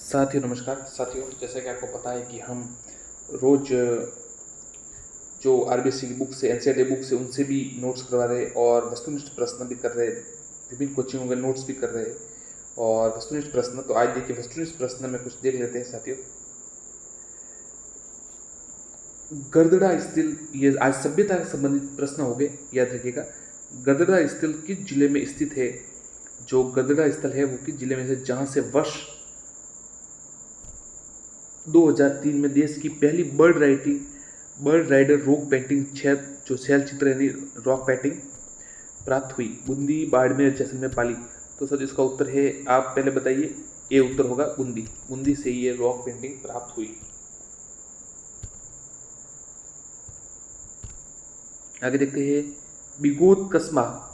साथियों नमस्कार। साथियों, जैसे कि आपको पता है कि हम रोज जो आरबीएससी की बुक से, एनसीईआरटी बुक से, उनसे भी नोट्स करवा रहे और वस्तुनिष्ठ प्रश्न भी कर रहे, विभिन्न कोचिंगों के नोट्स भी कर रहे और वस्तुनिष्ठ प्रश्न। तो आज देखिए वस्तुनिष्ठ प्रश्न में कुछ देख लेते हैं साथियों। गदड़ा स्थल, ये आज सभ्यता से संबंधित प्रश्न हो गए, याद रखिएगा। गदड़ा स्थल किस जिले में स्थित है? जो गदड़ा स्थल है वो किस जिले में है? जहां से वर्ष 2003 में देश की पहली बर्ड राइडर रॉक पेंटिंग जो शैल चित्र यानी रॉक पेंटिंग प्राप्त हुई। बूंदी, बाड़मेर, जैसलमेर, पाली। तो सर इसका उत्तर है, आप पहले बताइए। ये उत्तर होगा बूंदी से ये रॉक पेंटिंग प्राप्त हुई। आगे देखते हैं, बिगोद कस्बा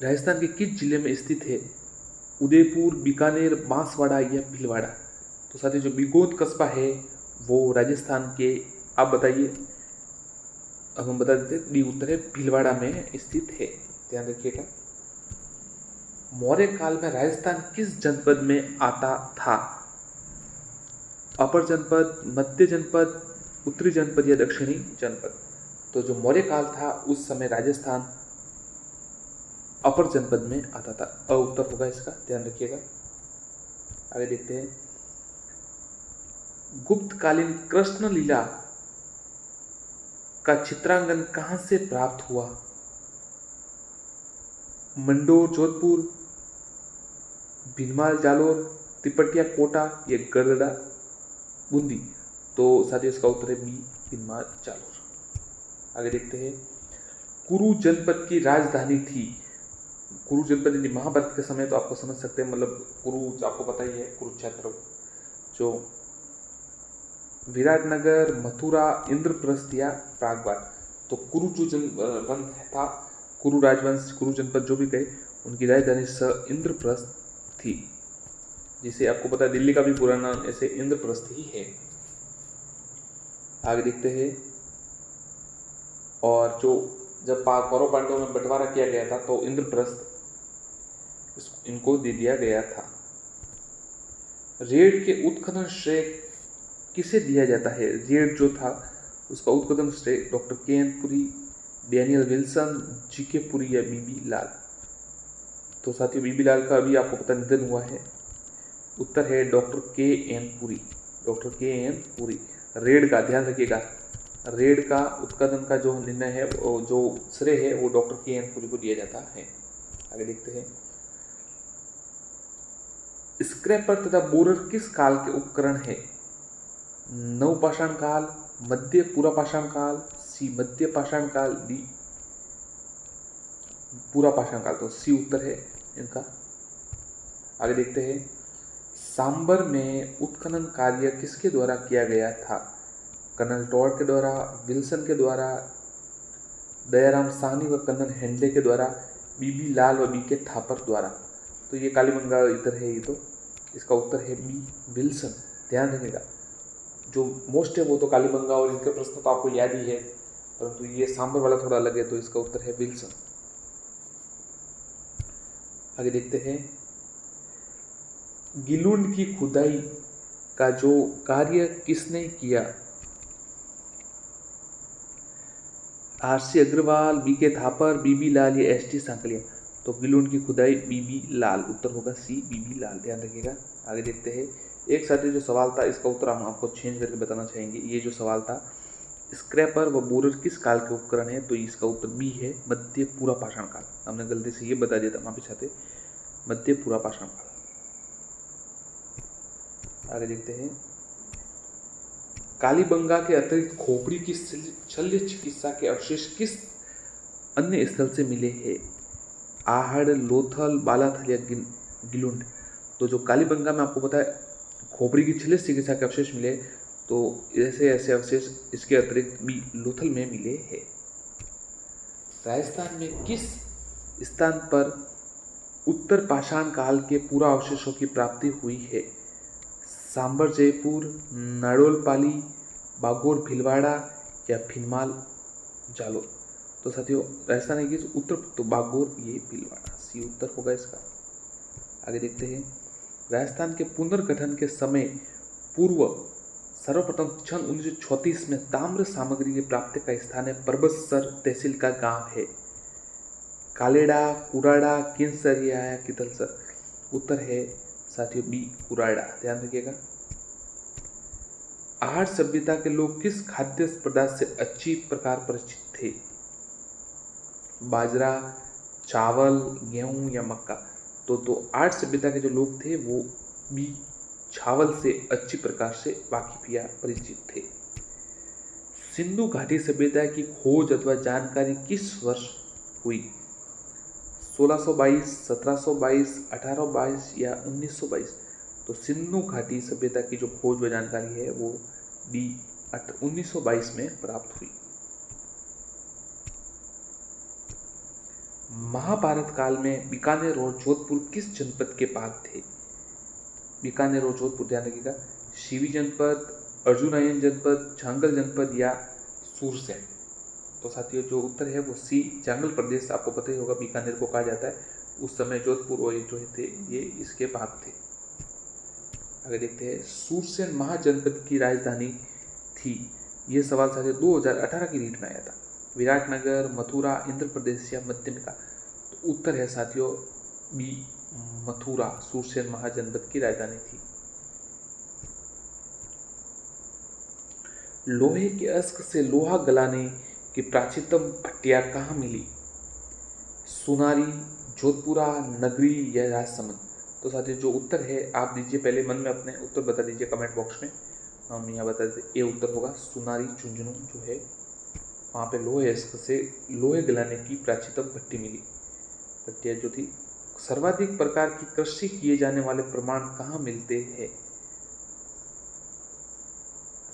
राजस्थान के किस जिले में स्थित है? उदयपुर, बीकानेर, बांसवाड़ा या भीलवाड़ा। तो साथियों जो बिगोद कस्बा है वो राजस्थान के, आप बताइए। अब हम बता देते हैं, डी उत्तर है भीलवाड़ा में स्थित है, ध्यान रखिएगा। मौर्य काल में राजस्थान किस जनपद में आता था? अपर जनपद, मध्य जनपद, उत्तरी जनपद या दक्षिणी जनपद। तो जो मौर्य काल था उस समय राजस्थान अपर जनपद में आता था। अ उत्तर होगा इसका, ध्यान रखिएगा। आगे देखते हैं, गुप्तकालीन कृष्ण लीला का चित्रांकन कहां से प्राप्त हुआ? मंडोर, जोधपुर, भीनमाल, जालोर, तिपटिया, कोटा या गढ़ड़ा, बूंदी। तो साथियों इसका उत्तर है बी, भीनमाल, जालोर। आगे देखते हैं, कुरु जनपद की राजधानी थी। कुरु जनपद यदि महाभारत के समय, तो आपको समझ सकते हैं, मतलब कुरु आपको पता ही है, कुरुक्षेत्र। जो विराटनगर, मथुरा, इंद्रप्रस्थ या प्रागवार। तो कुरु जो वंश था, कुरु राजवंश, कुरु जनपद जो भी कहे, उनकी राजधानी इंद्रप्रस्थ थी, जिसे आपको पता है दिल्ली का भी पूरा नाम ऐसे इंद्रप्रस्थ ही है। आगे देखते हैं, और जो जब कौरव पांडवों में बंटवारा किया गया था तो इंद्रप्रस्थ इनको दे दिया गया था। रेड के उत्खनन श्रेय किसे दिया जाता है? रेड जो था उसका उत्खनन श्रेय doctor K. N.. Puri, Daniel Wilson, GK. Puri या बीबी लाल। तो साथियों बीबी लाल का अभी आपको पता निधन हुआ है। उत्तर है doctor K. N.. Puri, doctor K. N.. Puri. Red का ध्यान रखिएगा, रेड का उत्खनन का जो निर्णय है, जो श्रेय है वो डॉक्टर के.एन. पुरी को दिया जाता है। आगे देखते हैं, स्क्रैपर तथा बोरर किस काल के उपकरण है? नवपाषाण काल, मध्य पूरा पाषाण काल, सी मध्य पाषाण काल, डी पूरा पाषाण काल। तो सी उत्तर है इनका। आगे देखते हैं, सांबर में उत्खनन कार्य किसके द्वारा किया गया था? कर्नल टॉड के द्वारा, विल्सन के द्वारा, दयाराम साहनी व कर्नल हेंडले के द्वारा, बीबी लाल व बी.के. थापर द्वारा। तो ये कालीबंगा इधर है, ये तो इसका उत्तर है बी, विल्सन। ध्यान रखिएगा, जो मोस्ट है वो तो कालीबंगा और इनके प्रश्न तो आपको याद ही है, परंतु ये सांबर वाला थोड़ा अलग है, तो इसका उत्तर है विल्सन। आगे देखते हैं, गिलुंड की खुदाई का जो कार्य किसने किया? आर.सी. अग्रवाल, बी.के. थापर, बीबी लाल या एस.टी. सांकलिया। तो गिलुंड की खुदाई बीबी लाल, उत्तर होगा सी, बीबी लाल। ध्यान रखिएगा। आगे देखते हैं, एक साथी जो सवाल था इसका उत्तर हम आपको चेंज करके बताना चाहेंगे। ये जो सवाल था, स्क्रैपर व बोरर किस काल के उपकरण है? तो इसका उत्तर बी है, मध्य पूरा पाषाण काल। हमने गलती से ये बता दिया था, माफी चाहते, मध्य पूरा पाषाण काल। आगे देखते हैं, कालीबंगा के अतिरिक्त खोपड़ी की शल्य चिकित्सा के अवशेष किस अन्य स्थल से मिले हैं? आहड़, लोथल, बालाथल या गिलुंड। तो जो कालीबंगा में आपको पता है खोपड़ी की शल्य चिकित्सा के अवशेष मिले, तो ऐसे अवशेष इसके अतिरिक्त भी लोथल में मिले हैं। राजस्थान में किस स्थान पर उत्तर पाषाण काल के पूरा अवशेषों की प्राप्ति हुई है? सांबर, जयपुर, नाडोल, पाली, बागोर, भीलवाड़ा या भीनमाल, जालोर। तो साथियों राजस्थान की उत्तर, तो बागोर, ये भीलवाड़ा, सी उत्तर होगा इसका। आगे देखते हैं, राजस्थान के पुनर्गठन के समय पूर्व सर्वप्रथम सन 1934 में ताम्र सामग्री की प्राप्ति का स्थान है परबतसर तहसील का गांव है। कालेड़ा, कुराड़ा, किनसरिया या कितलसर। उत्तर है साथियों बी कुराड़ा, ध्यान रखिएगा। आर्य सभ्यता के लोग किस खाद्य पदार्थ से अच्छी प्रकार परिचित थे? बाजरा, चावल, गेहूं या मक्का। तो आर्य सभ्यता के जो लोग थे वो बी चावल से अच्छी प्रकार से वाकिफ या परिचित थे। सिंधु घाटी सभ्यता की खोज अथवा जानकारी किस वर्ष हुई? 1622, 1722, 1822 या 1922। तो सिंधु घाटी सभ्यता की जो खोज व जानकारी है वो डी 1922 में प्राप्त हुई। महाभारत काल में बीकानेर और जोधपुर किस जनपद के भाग थे? बीकानेर और जोधपुर, ध्यान रखिएगा। शिवी जनपद, अर्जुनायन जनपद, झांगल जनपद या सूरसेन। तो साथियों जो उत्तर है वो सी झांगल प्रदेश। आपको पता ही होगा बीकानेर को कहा जाता है। उस समय जोधपुर और जो थे ये इसके भाग थे। आगे देखते हैं, सूरसेन महाजनपद की राजधानी थी। ये सवाल साथियों 2018 की रीट में आया था। विराटनगर, मथुरा, इंद्र प्रदेश या मध्यमिका। तो उत्तर है साथियों बी मथुरा, सूरसेन महाजनपद की राजधानी थी। लोहे के अस्क से लोहा गलाने की प्राचीनतम भट्टियां कहाँ मिली? सुनारी, जोधपुरा, नगरी या राजसमंद। तो साथियों जो उत्तर है आप दीजिए, पहले मन में अपने उत्तर बता दीजिए कमेंट बॉक्स में। हम यहाँ बता देते, ये उत्तर होगा सुनारी, झुंझुनू जो है वहाँ पे लोहे अस्क से लोहे गलाने की प्राचीनतम भट्टी मिली। भट्टियाँ जो थी। सर्वाधिक प्रकार की कृषि किए जाने वाले प्रमाण कहाँ मिलते हैं?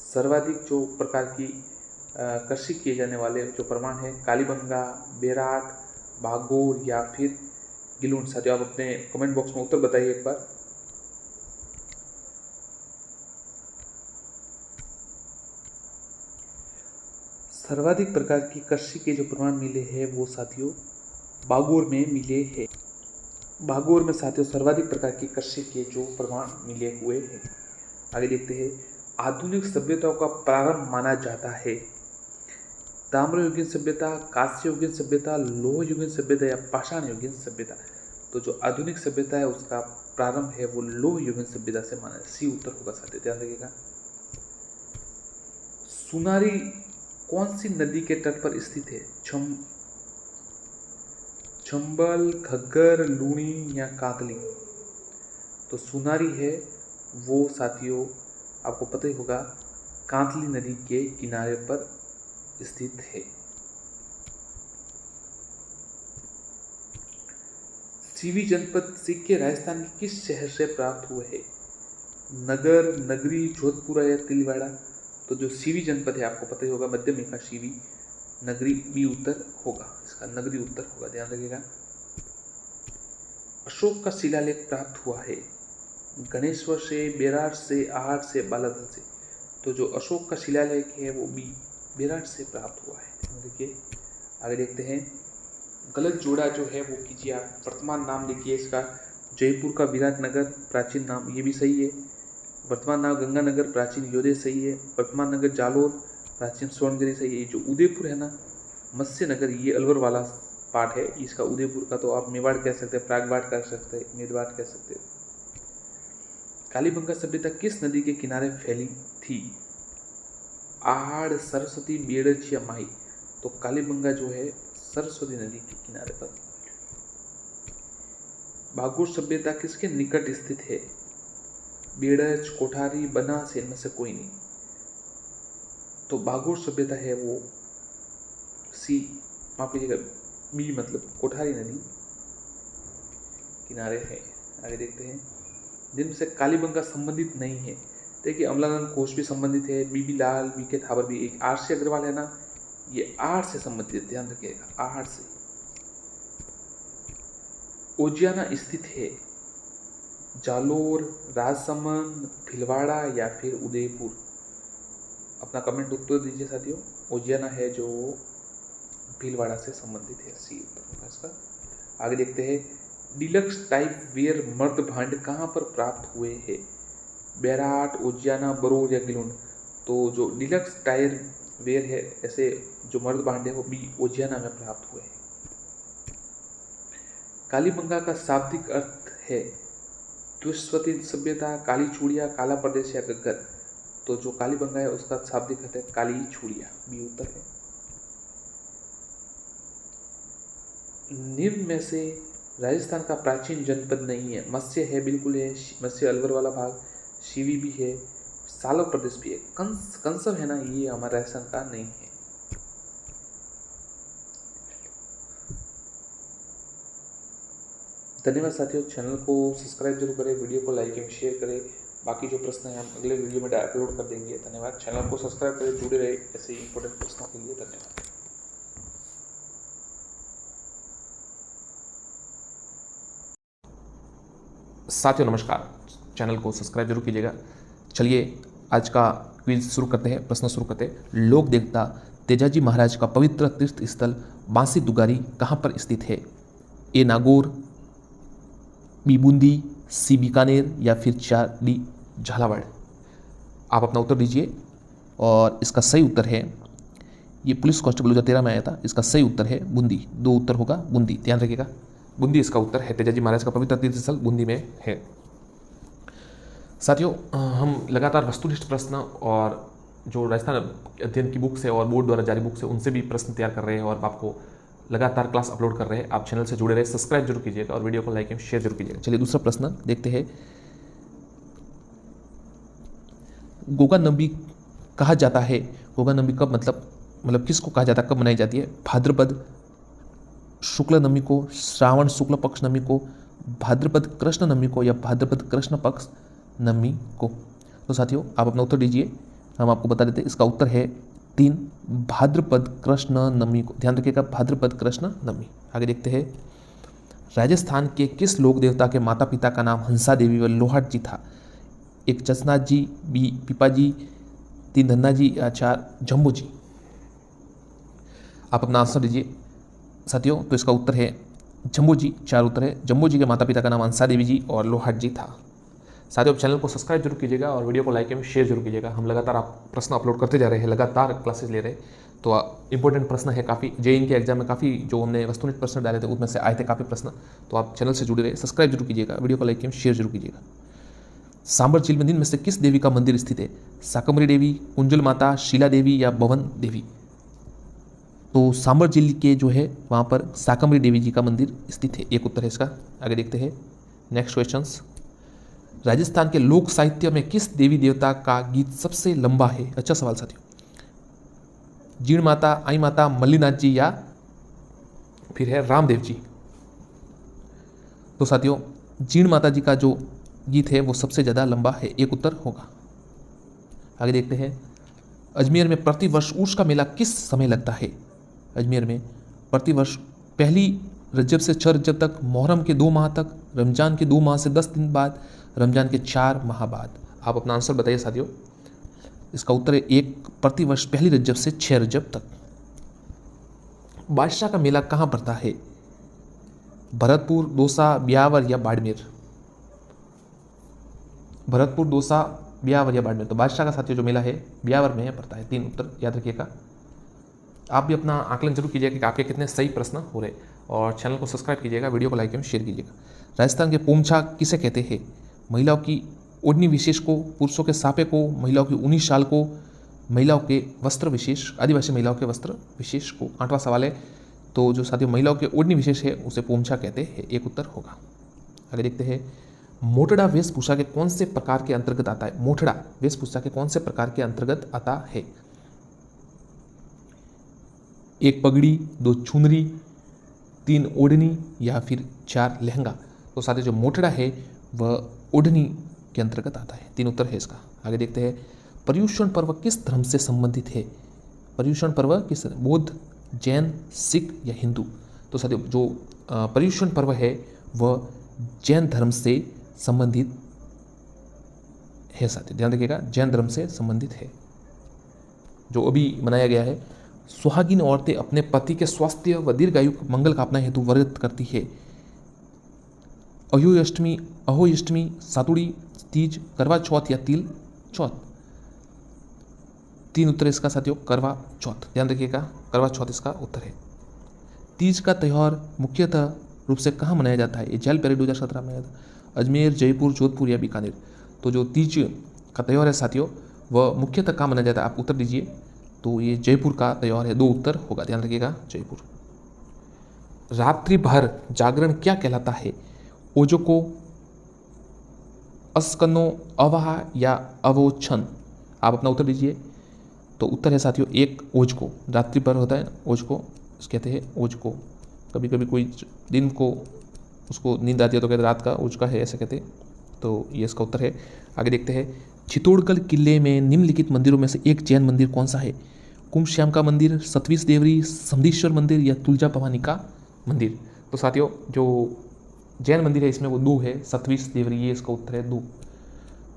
सर्वाधिक जो प्रकार की कृषि किए जाने वाले जो प्रमाण है कालीबंगा, बेराट, भागोर या फिर गिलून। साथियों आप अपने कमेंट बॉक्स में उत्तर बताइए एक बार। सर्वाधिक प्रकार की कृषि के जो प्रमाण मिले हैं वो साथियों भागोर में मिले हैं। भागोर में साथियों सर्वाधिक प्रकार की कृषि के जो प्रमाण मिले हुए हैं। आगे देखते हैं, आधुनिक सभ्यताओं का प्रारंभ माना जाता है ताम्रयुगीन सभ्यता, कांस्ययुगीन सभ्यता, लोहयुगीन सभ्यता या पाषाणयुगीन सभ्यता। तो जो आधुनिक सभ्यता है उसका प्रारंभ है वो लोहयुगीन सभ्यता से माना। सी उत्तर होगा साथियों, ध्यान रखिएगा। सुनारी कौन सी नदी के तट पर स्थित है? चंबल, घग्गर, लूणी या कातली। तो सुनारी है वो साथियों आपको पता ही होगा कातली नदी के किनारे पर स्थित है। सीवी जनपद सिक्के राजस्थान के किस शहर से प्राप्त हुए हैं? नगर, नगरी, जोधपुरा या तिलवाड़ा। तो जो सीवी जनपद है आपको पता ही होगा मध्यमिका सीवी, नगरी बी उत्तर होगा, इसका नगरी उत्तर होगा, ध्यान रखिएगा। अशोक का शिलालेख प्राप्त हुआ है गणेश्वर से, बेराट से, आहट से, बालाधन से। तो जो अशोक का शिलालेख है वो बी बेराट से प्राप्त हुआ है। देखिए आगे देखते हैं, गलत जोड़ा जो है वो कीजिए आप। वर्तमान नाम लिखिए इसका, जयपुर का विराटनगर प्राचीन नाम, ये भी सही है। वर्तमान नाम गंगानगर प्राचीन योधे सही है। वर्तमान नगर जालोर प्राचीन स्वर्णगिरी सही है। जो उदयपुर है ना मत्स्य नगर, ये अलवर वाला पार्ट है इसका उदयपुर का, तो आप मेवाड़ कह सकते हैं, प्रागबाट कह सकते हैं, मेदवाट कह सकते हैं। कालीबंगा सभ्यता किस नदी के किनारे फैली थी? आहड़, सरस्वती, बेड़च या माही। तो कालीबंगा जो है सरस्वती नदी के किनारे पर। भागोर सभ्यता किसके निकट स्थित है? बेड़च, कोठारी, बनास, इनमें से कोई नहीं। तो भागोर सभ्यता है वो सी, माफ कीजिएगा बी, मतलब कोठारी नदी किनारे है। आगे देखते हैं, जिनमें से कालीबंगा संबंधित नहीं है। देखिए अमलानंद घोष भी संबंधित है, बीबी लाल, बीके थावर भी। एक आर सी अग्रवाल है ना, ये आर से संबंधित, ध्यान रखिएगा आर से। ओजियाना स्थित है जालोर, राजसमंद, भीलवाड़ा या फिर उदयपुर। अपना कमेंट उत्तर दीजिए साथियों। ओजियाना है जो भीलवाड़ा से संबंधित है, सी उत्तर होगा इसका। आगे देखते हैं, डिलक्स टाइप वेयर मर्द भांड कहाँ पर प्राप्त हुए हैं? बैराट, उज्जैना, बरूर या गिलुंड? तो जो डिलक्स टायर वेयर है, ऐसे जो मर्द भांड है वो बी उज्जैना में प्राप्त हुए हैं। कालीबंगा का शाब्दिक अर्थ है द्विस्वती सभ्यता, काली चूड़िया, काला प्रदेश या गग्गर? तो जो कालीबंगा है उसका शाब्दिक अर्थ है काली चूड़िया, बी उत्तर है। निम्न में से राजस्थान का प्राचीन जनपद नहीं है। मत्स्य है, बिल्कुल है, मत्स्य अलवर वाला भाग, शिवी भी है, सालव प्रदेश भी है। कंसव है ना, ये हमारा राजस्थान का नहीं है। धन्यवाद साथियों, चैनल को सब्सक्राइब जरूर करें, वीडियो को लाइक एंड शेयर करें। बाकी जो प्रश्न है हम अगले वीडियो में अपलोड कर देंगे। धन्यवाद, चैनल को सब्सक्राइब करें, जुड़े रहे ऐसे इंपॉर्टेंट प्रश्नों के लिए। धन्यवाद। साथियों नमस्कार, चैनल को सब्सक्राइब जरूर कीजिएगा। चलिए आज का क्विज शुरू करते हैं, प्रश्न शुरू करते हैं। लोक देवता तेजाजी महाराज का पवित्र तीर्थ स्थल बांसी दुगारी कहाँ पर स्थित है? ए नागौर, बी बूंदी, सी बीकानेर या फिर चार डी झालावाड़? आप अपना उत्तर दीजिए और इसका सही उत्तर है, ये पुलिस कांस्टेबल 2013 में आया था, इसका सही उत्तर है बूंदी। दो उत्तर होगा बूंदी, ध्यान रखिएगा, बूंदी इसका उत्तर है। तेजाजी महाराज का पवित्र तीर्थ स्थल बूंदी में है। साथियों हम लगातार वस्तुनिष्ठ प्रश्न और जो राजस्थान अध्ययन की बुक्स है और बोर्ड द्वारा जारी बुक्स है उनसे भी प्रश्न तैयार कर रहे हैं और आपको लगातार क्लास अपलोड कर रहे हैं। आप चैनल से जुड़े रहे, सब्सक्राइब जरूर कीजिएगा और वीडियो को लाइक एंड शेयर जरूर कीजिएगा। चलिए दूसरा प्रश्न देखते हैं। गोगा नबी कहा जाता है, गोगा नबी कब मतलब किसको कहा जाता है, कब मनाई जाती है? भाद्रपद शुक्ल नमी को, श्रावण शुक्ल पक्ष नमी को, भाद्रपद कृष्ण नमी को या भाद्रपद कृष्ण पक्ष नमी को? तो साथियों आप अपना उत्तर दीजिए, हम आपको बता देते हैं। इसका उत्तर है 3 भाद्रपद कृष्ण नमी को। ध्यान रखिएगा, भाद्रपद कृष्ण नमी। आगे देखते हैं। राजस्थान के किस लोक देवता के माता पिता का नाम हंसा देवी व लोहाट जी था? 1 चचनाथ जी, बी पिपाजी, 3 धन्ना जी या 4 जम्बू जी? आप अपना आंसर दीजिए साथियों। तो इसका उत्तर है जम्बू जी, 4 उत्तर है। जम्बू जी के माता पिता का नाम हंसा देवी जी और लोहाट जी था। साथियों चैनल को सब्सक्राइब जरूर कीजिएगा और वीडियो को लाइक एवं शेयर जरूर कीजिएगा। हम लगातार आप प्रश्न अपलोड करते जा रहे हैं, लगातार क्लासेस ले रहे हैं, तो इंपॉर्टेंट प्रश्न है काफ़ी। जेईई के एग्जाम में काफ़ी जो हमने वस्तुनिष्ठ प्रश्न डाले थे उसमें से आए थे काफ़ी प्रश्न, तो आप चैनल से जुड़े रहे, सब्सक्राइब जरूर कीजिएगा, वीडियो को लाइक एवं शेयर जरूर कीजिएगा। सांबर झील में निम्न में से किस देवी का मंदिर स्थित है? शाकंभरी देवी, कुंजल माता, शीला देवी या भवन देवी? तो सांबर झील के जो है वहाँ पर शाकंभरी देवी जी का मंदिर स्थित है, एक उत्तर है इसका। आगे देखते हैं नेक्स्ट क्वेश्चंस। राजस्थान के लोक साहित्य में किस देवी देवता का गीत सबसे लंबा है? अच्छा सवाल साथियों। जीण माता, आई माता, मल्लीनाथ जी या फिर है रामदेव जी? तो साथियों जीण माता जी का जो गीत है वो सबसे ज़्यादा लंबा है, एक उत्तर होगा। आगे देखते हैं। अजमेर में प्रतिवर्ष उर्स का मेला किस समय लगता है? अजमेर में प्रतिवर्ष 1 रजब से 6 रजब तक, मुहर्रम के 2 माह तक, रमजान के 2 माह से 10 दिन बाद, रमजान के 4 माह बाद? आप अपना आंसर बताइए साथियों। इसका उत्तर है 1 प्रतिवर्ष 1 रजब से 6 रजब तक। बादशाह का मेला कहाँ पड़ता है? भरतपुर, दौसा, ब्यावर या बाड़मेर? भरतपुर, दौसा, ब्यावर या बाड़मेर? तो बादशाह का साथियों जो मेला है ब्यावर में पड़ता है। 3 उत्तर याद रखिएगा। आप भी अपना आकलन जरूर कीजिएगा कि आपके कितने सही प्रश्न हो रहे, और चैनल को सब्सक्राइब कीजिएगा, वीडियो को लाइक एवं शेयर कीजिएगा। राजस्थान के पोमछा किसे कहते हैं? महिलाओं की ओढ़नी विशेष को, पुरुषों के सापे को, महिलाओं की ऊनी शाल को, महिलाओं के वस्त्र विशेष, आदिवासी महिलाओं के वस्त्र विशेष को? 8वां सवाल है। तो जो साथियों महिलाओं के ओढ़नी विशेष है उसे पोमछा कहते हैं, एक उत्तर होगा। आगे देखते हैं। मोटड़ा वेशभूषा के कौन से प्रकार के अंतर्गत आता है? मोटड़ा वेशभूषा के कौन से प्रकार के अंतर्गत आता है? 1 पगड़ी, 2 चुनरी, 3 ओढ़नी या फिर 4 लहंगा? तो साथियों जो मोटड़ा है वह ओढ़नी के अंतर्गत आता है, 3 उत्तर है इसका। आगे देखते हैं। पर्युषण पर्व किस धर्म से संबंधित है? पर्युषण पर्व किस, बौद्ध, जैन, सिख या हिंदू? तो साथियों जो पर्युषण पर्व है वह जैन धर्म से संबंधित है साथियों, ध्यान रखिएगा, जैन धर्म से संबंधित है जो अभी मनाया गया है। सुहागिन औरतें अपने पति के स्वास्थ्य व दीर्घायु मंगल कामना हेतु व्रत करती है। अहोई अष्टमी, सातुड़ी, तीज, करवा चौथ या तिल चौथ। 3 उत्तर इसका साथियों करवा चौथ, ध्यान रखिएगा करवा चौथ इसका उत्तर है। तीज का त्यौहार मुख्यतः रूप से कहाँ मनाया जाता है? ये जेल परेड 2017 में अजमेर, जयपुर, जोधपुर या बीकानेर। तो जो तीज का त्यौहार है साथियों वह मुख्यतः कहाँ मनाया जाता है? आप उत्तर दीजिए। तो ये जयपुर का त्यौहार है, 2 उत्तर होगा, ध्यान रखिएगा जयपुर। रात्रि भर जागरण क्या कहलाता है? ओजोको, अस्कनो, अवाह या अवोछन। आप अपना उत्तर दीजिए। तो उत्तर है साथियों 1 ओजको। रात्रि भर होता है ओजको, कहते हैं ओजको। कभी कभी कोई दिन को उसको नींद आती है तो कहते रात का ओजका है, ऐसे कहते हैं। तो ये इसका उत्तर है। आगे देखते हैं, चित्तौड़गढ़ किले में निम्नलिखित मंदिरों में से एक जैन मंदिर कौन सा है? कुंभ का मंदिर, सतवीस देवरी, समधीश्वर मंदिर या तुलजा भवानी का मंदिर। तो साथियों जो जैन मंदिर है इसमें वो 2 है, सतवीस देवरी, ये इसका उत्तर है 2।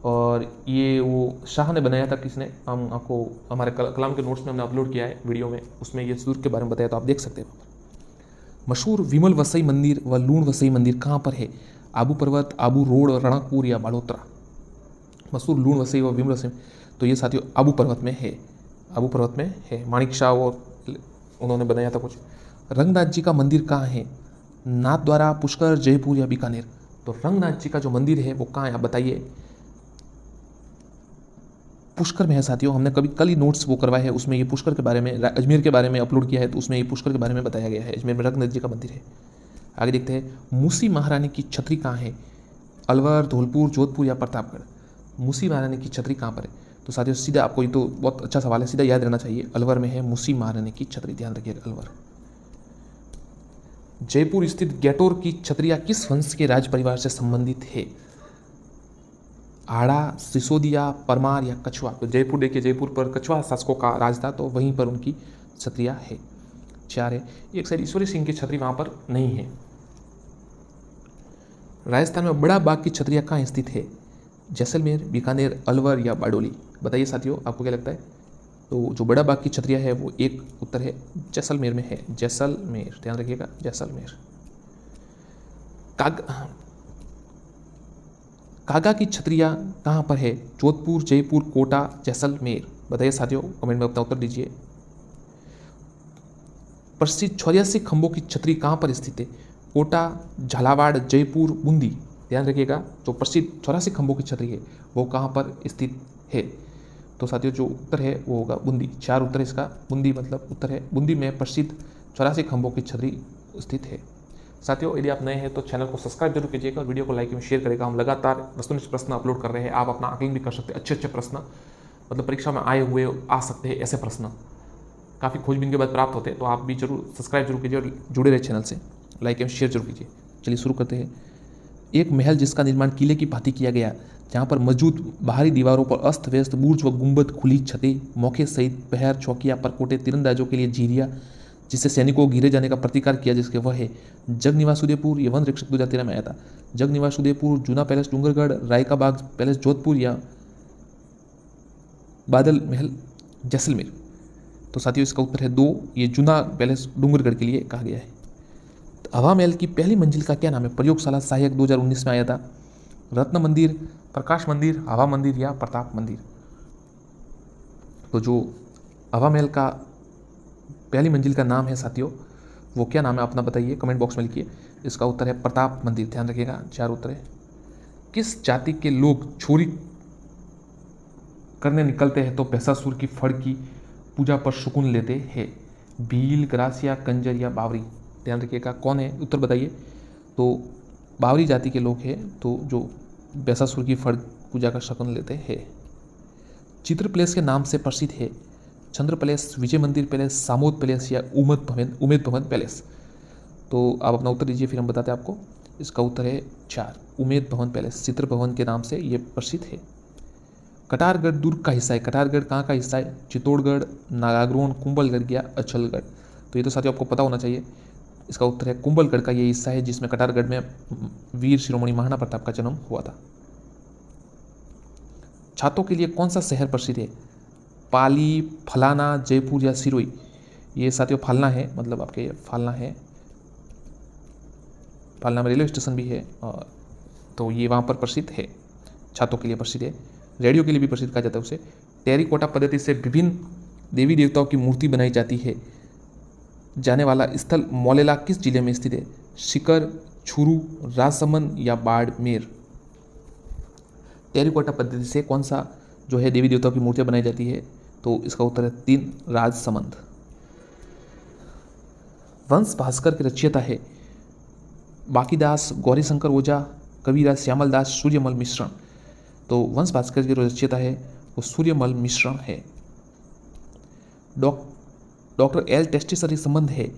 और ये वो शाह ने बनाया था, किसने? हम आपको हमारे कलाम के नोट्स में हमने अपलोड किया है वीडियो में, उसमें ये दुर्ग के बारे में बताया, तो आप देख सकते हैं। मशहूर विमल वसई मंदिर व लूण वसई मंदिर कहाँ पर है? आबू पर्वत, आबू रोड, रणकपुर या बालोतरा। मशहूर लूण वसई व विमल वसई, तो ये साथियों आबू पर्वत में है, आबू पर्वत में है। माणिक शाह वो उन्होंने बनाया था कुछ। रंगनाथ जी का मंदिर कहाँ है? नाथद्वारा, पुष्कर, जयपुर या बीकानेर। तो रंगनाथ जी का जो मंदिर है वो कहाँ है आप बताइए? पुष्कर में है साथियों। हमने कल ही नोट्स वो करवाए हैं, उसमें ये पुष्कर के बारे में, अजमेर के बारे में अपलोड किया है, तो उसमें ये पुष्कर के बारे में बताया गया है। अजमेर में रंगनाथ जी का मंदिर है। आगे देखते हैं, मूसी महारानी की छतरी कहाँ है? अलवर, धौलपुर, जोधपुर या प्रतापगढ़। मूसी महारानी की छतरी कहाँ पर है? तो साथियों सीधा आपको, ये तो बहुत अच्छा सवाल है, सीधा याद रहना चाहिए, अलवर में है मूसी महारानी की छतरी, ध्यान रखिएगा अलवर। जयपुर स्थित गैटोर की छतरियाँ किस वंश के राज परिवार से संबंधित है? आड़ा, सिसोदिया, परमार या कछुआ। तो जयपुर देखिए, जयपुर पर कछुआ शासकों का राज था, तो वहीं पर उनकी छतरियाँ है। 4 है। एक साइड ईश्वरी सिंह की छतरी वहाँ पर नहीं है। राजस्थान में बड़ा बाग की छतरियाँ कहाँ स्थित है? जैसलमेर, बीकानेर, अलवर या बारडोली। बताइए साथियों आपको क्या लगता है? तो जो बड़ा बाग की छतरियाँ है वो 1 उत्तर है, जैसलमेर में है, जैसलमेर, ध्यान रखिएगा जैसलमेर। कागा की छतरियाँ कहाँ पर है? जोधपुर, जयपुर, कोटा, जैसलमेर। बताइए साथियों, कमेंट में अपना उत्तर दीजिए। प्रसिद्ध 84 खंभों की छतरी कहाँ पर स्थित है? कोटा, झालावाड़, जयपुर, बूंदी। ध्यान रखिएगा, जो प्रसिद्ध 84 खंभों की छतरी है वो कहाँ पर स्थित है? तो साथियों जो उत्तर है वो होगा बूंदी। 4 उत्तर इसका, बूंदी मतलब उत्तर है। बूंदी में प्रसिद्ध 84 खंभों की छतरी स्थित है। साथियों यदि आप नए हैं तो चैनल को सब्सक्राइब जरूर कीजिएगा और वीडियो को लाइक एवं शेयर करेगा। हम लगातार वस्तुनिष्ठ प्रश्न अपलोड कर रहे हैं, आप अपना आकलन भी कर सकते हैं। अच्छे प्रश्न, मतलब परीक्षा में आए हुए आ सकते हैं ऐसे प्रश्न, काफ़ी खोजबीन के बाद प्राप्त होते हैं। तो आप भी जरूर सब्सक्राइब जरूर कीजिए और जुड़े रहे चैनल से, लाइक एवं शेयर जरूर कीजिए। चलिए शुरू करते हैं। एक महल जिसका निर्माण किले की भांति किया गया, जहाँ पर मौजूद बाहरी दीवारों पर अस्त व्यस्त बुर्ज व गुंबद, खुली छतें, मौके सहित पहर, चौकियाँ, परकोटे, तीरंदाजों के लिए झीरिया, जिससे सैनिकों को घिरे जाने का प्रतिकार किया, जिसके वह है जगनिवास उदयपुर। ये वन रक्षक 2013 में आया था। जगनिवास उदयपुर, जूना पैलेस डूंगरगढ़, राय का बाग पैलेस जोधपुर या बादल महल जैसलमेर। तो साथियों इसका उत्तर है 2, ये जूना पैलेस डूंगरगढ़ के लिए कहा गया है। हवा महल की पहली मंजिल का क्या नाम है? प्रयोगशाला सहायक 2019 में आया था। रत्न मंदिर, प्रकाश मंदिर, हवा मंदिर या प्रताप मंदिर। तो जो हवा महल का पहली मंजिल का नाम है साथियों वो क्या नाम है अपना बताइए, कमेंट बॉक्स में लिखिए। इसका उत्तर है प्रताप मंदिर, ध्यान रखिएगा। 4 उत्तर है। किस जाति के लोग चोरी करने निकलते हैं तो भैंसासुर की फड़ की पूजा पर शकुन लेते हैं? भील, ग्रासिया, कंजर या बावरी। ध्यान रखिएगा कौन है, उत्तर बताइए। तो बावरी जाति के लोग हैं, तो जो भैंसासुर की फड़ पूजा का शकुन लेते हैं। चित्र पैलेस के नाम से प्रसिद्ध है चंद्र पैलेस, विजय मंदिर पैलेस, सामोद पैलेस या उमेद भवन पैलेस। तो आप अपना उत्तर दीजिए, फिर हम बताते हैं आपको। इसका उत्तर है 4, उमेद भवन पैलेस, चित्र भवन के नाम से ये प्रसिद्ध है। कटारगढ़ दुर्ग का हिस्सा है। कटारगढ़ कहाँ का हिस्सा है? चित्तौड़गढ़, नागाग्रोन, कुंभलगढ़ या अचलगढ़। तो ये तो साथियों आपको पता होना चाहिए। इसका उत्तर है कुंभलगढ़ का ये हिस्सा है जिसमें कटारगढ़ में वीर शिरोमणि महाराणा प्रताप का जन्म हुआ था। छातों के लिए कौन सा शहर प्रसिद्ध है? पाली, फलाना, जयपुर या सिरोही। ये साथियों फालना है, मतलब आपके फालना है। फालना में रेलवे स्टेशन भी है और तो ये वहाँ पर प्रसिद्ध है, छातों के लिए प्रसिद्ध है, रेडियो के लिए भी प्रसिद्ध कहा जाता है उसे। टेरिकोटा पद्धति से विभिन्न देवी देवताओं की मूर्ति बनाई जाती है। जाने वाला स्थल मोलेला किस जिले में स्थित है? सीकर, चूरू, राजसमंद या बाड़मेर? टेरिकोटा पद्धति से कौन सा जो है देवी देवताओं की मूर्तियां बनाई जाती है? तो इसका उत्तर है 3, राजसमंद। वंश भास्कर के रचयिता है बाकीदास, गौरीशंकर ओझा, कविराज श्यामल दास, सूर्यमल मिश्रण। तो वंश भास्कर के जो रचयिता है वो सूर्यमल मिश्रण है। डॉक्टर एल टेस्टी संबंध है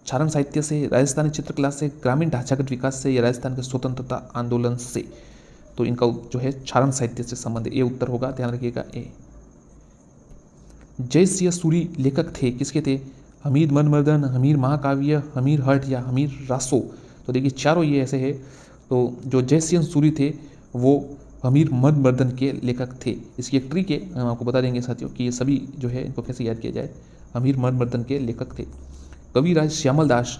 चारण साहित्य से, राजस्थानी चित्रकला से, ग्रामीण ढांचागत विकास से या राजस्थान के स्वतंत्रता आंदोलन से? तो इनका जो है चारण साहित्य से संबंध है, ये उत्तर होगा, ध्यान रखिएगा ए। जय सिंह सूरी लेखक थे, किसके थे? हमीर मनमर्दन, हमीर महाकाव्य, हमीर हठ या हमीर रासो? तो देखिए चारों ये ऐसे है। तो जो जय सिंह सूरी थे वो हमीर मनमर्दन के लेखक थे। इसकी एक ट्रिक है, हम आपको बता देंगे साथियों कि ये सभी जो है इनको कैसे याद किया जाए। हमीर मनमर्दन के लेखक थे। कविराज श्यामल दास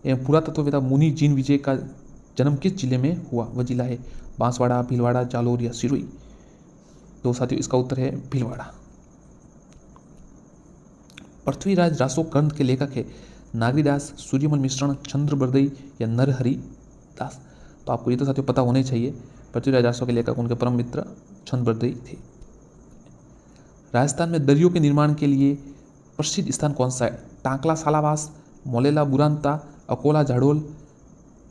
एवं पुरातत्ववेत्ता मुनि जीन विजय का जन्म किस जिले में हुआ? वह जिला है बांसवाड़ा, भीलवाड़ा, जालोर या सिरोही? तो साथियों इसका उत्तर है भीलवाड़ा। पृथ्वीराज रासो ग्रंथ के लेखक है नागरीदास, सूर्यमल मिश्रण, चंद्रबरदई या नरहरि दास? तो आपको ये तो साथियों पता होने चाहिए। पृथ्वीराज रासो के लेखक उनके परम मित्र चंद्रबरदई थे। राजस्थान में दरियों के निर्माण के लिए प्रसिद्ध स्थान कौन सा है? टांकला सालावास, मोलेला बुरांता, अकोला झाड़ोल,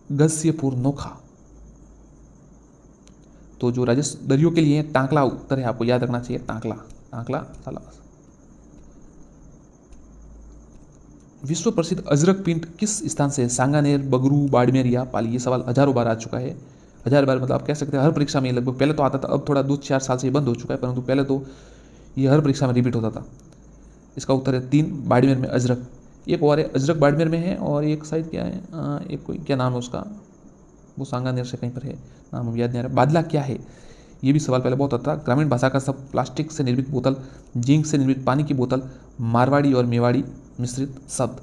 गस्यपुर नोखा? तो जो दरियों के लिए टांकला उत्तर है, आपको याद रखना चाहिए, टांकला सालावास। विश्व प्रसिद्ध अजरक पिंड किस स्थान से है? सांगानेर, बगरू, बाड़मेर या पाली? ये सवाल हजारों बार आ चुका है। 1000 बार मतलब आप कह सकते हैं हर परीक्षा में लगभग, पहले तो आता था, अब थोड़ा 2-4 साल से बंद हो चुका है, परंतु पहले तो ये हर परीक्षा में रिपीट होता था। इसका उत्तर है 3, बाड़मेर में अजरक। एक और है अजरक बाड़मेर में है, और एक शायद क्या है, एक कोई क्या नाम है उसका, वो सांगानेर से कहीं पर है, नाम हम याद नहीं आ रहा। बादला क्या है? ये भी सवाल पहले बहुत आता था। ग्रामीण भाषा का सब प्लास्टिक से निर्मित बोतल, जिंक से निर्मित पानी की बोतल, मारवाड़ी और मेवाड़ी मिश्रित शब्द?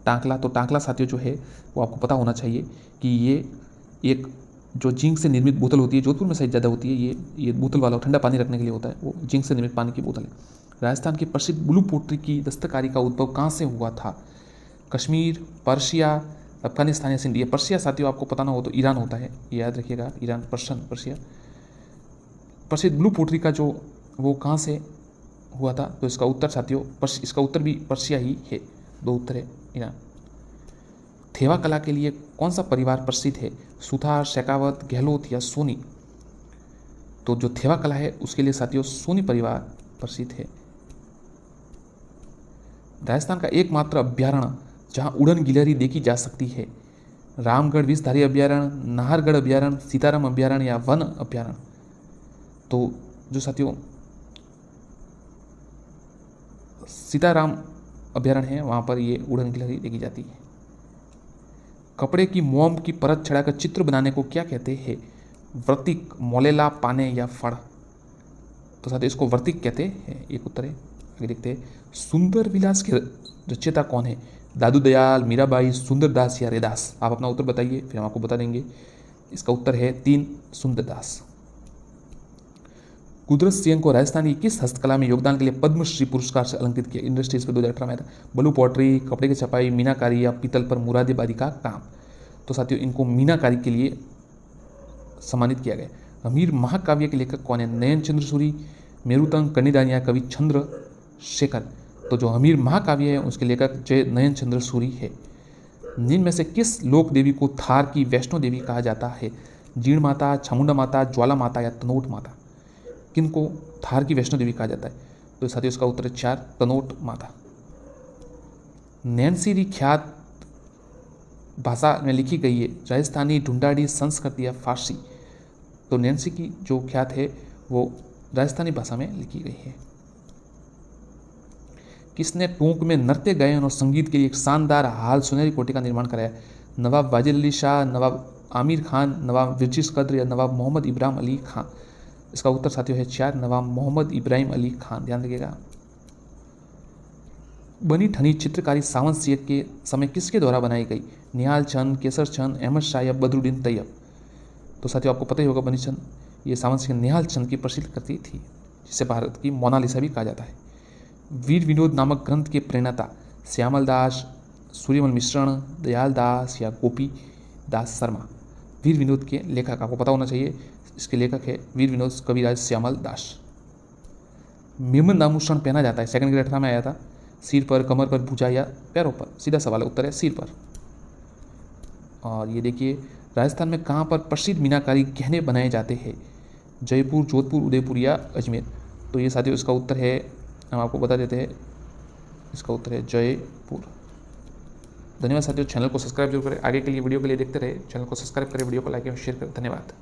टांकला। तो टांकला साथियों जो है वो आपको पता होना चाहिए कि ये एक जो जिंक से निर्मित बोतल होती है, जोधपुर में शायद ज़्यादा होती है, ये बोतल वाला ठंडा पानी रखने के लिए होता है, वो जिंक से निर्मित पानी की बोतल है। राजस्थान की प्रसिद्ध ब्लू पोट्री की दस्तकारी का उद्भव कहाँ से हुआ था? कश्मीर, पर्शिया, अफगानिस्तान या सिंध? पर्शिया साथियों आपको पता ना हो तो ईरान होता है, ये याद रखिएगा, ईरान, पर्शिया। प्रसिद्ध ब्लू पोट्री का जो वो कहाँ से हुआ था? तो इसका उत्तर साथियों इसका उत्तर भी पर्शिया ही है। 2 उत्तर है ईरान। थेवा कला के लिए कौन सा परिवार प्रसिद्ध है? सुथार, शेखावत, गहलोत या सोनी? तो जो थेवा कला है उसके लिए साथियों सोनी परिवार प्रसिद्ध है। राजस्थान का एकमात्र अभ्यारण्य जहां उड़न गिलहरी देखी जा सकती है? रामगढ़ विषधारी अभ्यारण्य, नाहरगढ़ अभ्यारण्य, सीताराम अभ्यारण्य या वन अभ्यारण्य? तो जो साथियों सीताराम अभ्यारण्य है वहां पर ये उड़न गिलहरी देखी जाती है। कपड़े की मोम की परत चढ़ाकर चित्र बनाने को क्या कहते हैं? वर्तिक, मोलेला, पाने या फड़? तो साथियों इसको वर्तिक कहते हैं, एक उत्तर है। आगे देखते हैं सुंदर विलास के रचयिता कौन है? दादू दयाल, मीराबाई, सुंदरदास या रैदास? आप अपना उत्तर बताइए, फिर हम आपको बता देंगे। इसका उत्तर है 3, सुंदरदास। कुदरत सिंह को राजस्थान की किस हस्तकला में योगदान के लिए पद्मश्री पुरस्कार से अलंकृत किया? इंडस्ट्रीज पे 2018 में आया था। ब्लू पॉटरी, कपड़े की छपाई, मीनाकारी या पीतल पर मुरादेबाजी का काम? तो साथियों इनको मीनाकारी के लिए सम्मानित किया गया। हमीर महाकाव्य के लेखक कौन है? नयन चंद्र सूरी, मेरुतंग, कन्नीदान या कवि चंद्रशेखर? तो जो हमीर महाकाव्य है उसके लेखक जय नयन चंद्र सूरी है। निम्न में से किस लोक देवी को थार की वैष्णो देवी कहा जाता है? जीण माता, चामुंडा माता, ज्वाला माता या तनोट माता? किनको थार की वैष्णो देवी कहा जाता है? तो साथियों इसका उत्तर है 4, तनोट माता। नैनसी ख्यात भाषा में लिखी गई है? राजस्थानी, ढूंढाड़ी, संस्कृत या फारसी? तो नैनसी की जो ख्यात है वो राजस्थानी भाषा में लिखी गई है। किसने टोंक में नृत्य, गायन और संगीत के लिए एक शानदार हाल सुनहरी कोठी का निर्माण कराया? नवाब वाजिद अली शाह, नवाब आमिर खान, नवाब विरजिस कद्र या नवाब मोहम्मद इब्राहिम अली खान? इसका उत्तर साथियों है 4, नवाब मोहम्मद इब्राहिम अली खान। ध्यान रखिएगा। बनी ठनी चित्रकारी सावंत सिंह के समय किसके द्वारा बनाई गई? निहाल चंद, केसर चंद, अहमद शाह या बदरुद्दीन तैयब? तो साथियों आपको पता ही होगा बनीचंद ये सामंत सिंह निहाल चंद की प्रसिद्ध कृति थी, जिसे भारत की मोनालिसा भी कहा जाता है। वीर विनोद नामक ग्रंथ के प्रणेता श्यामल दास, सूर्यमल मिश्रण, दयाल दास या गोपी दास शर्मा। वीर विनोद के लेखक आपको पता होना चाहिए, इसके लेखक है वीर विनोद कविराज श्यामल दास। मेमन आभूषण पहना जाता है, सेकंड ग्रेड में आया था, सिर पर, कमर पर, भुजा या पैरों पर। सीधा सवाल है, उत्तर है सिर पर। और ये देखिए राजस्थान में कहाँ पर प्रसिद्ध मीनाकारी गहने बनाए जाते हैं? जयपुर, जोधपुर, उदयपुर या अजमेर। तो ये साथियों इसका उत्तर है, हम आपको बता देते हैं, इसका उत्तर है जयपुर। धन्यवाद साथियों, चैनल को सब्सक्राइब जरूर करें। आगे के लिए वीडियो के लिए देखते रहे, चैनल को सब्सक्राइब करें, वीडियो को लाइक एवं शेयर करें। धन्यवाद।